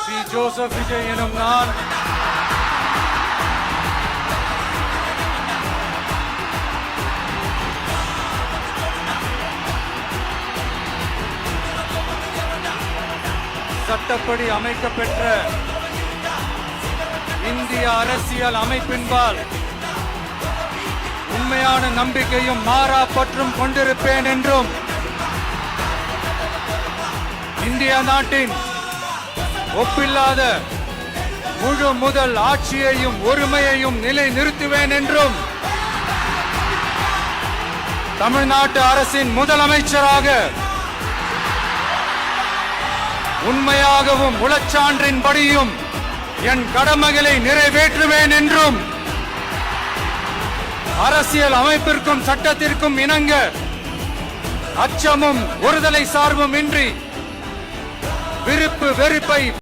B. Joseph Vijay எனும் நான் சட்டப்படி அமைக்கப்பெற்ற இந்திய அரசியல் அமைப்பின்பால் உண்மையான நம்பிக்கையும் மாறா பற்றும் கொண்டிருப்பேன் என்றும் இந்திய நாட்டின் ஒப்பில்லாத முழு முதல் ஆட்சியையும் ஒருமையையும் நிலை நிறுத்துவேன் என்றும் தமிழ்நாட்டு அரசின் முதலமைச்சராக உண்மையாகவும் உளச்சான்றின்படியும் என் கடமைகளை நிறைவேற்றுவேன் என்றும் அரசியல் அமைப்பிற்கும் சட்டத்திற்கும் இணங்க அச்சமும் ஒருதலை சார்பும் இன்றி விருப்பு வெறுப்பை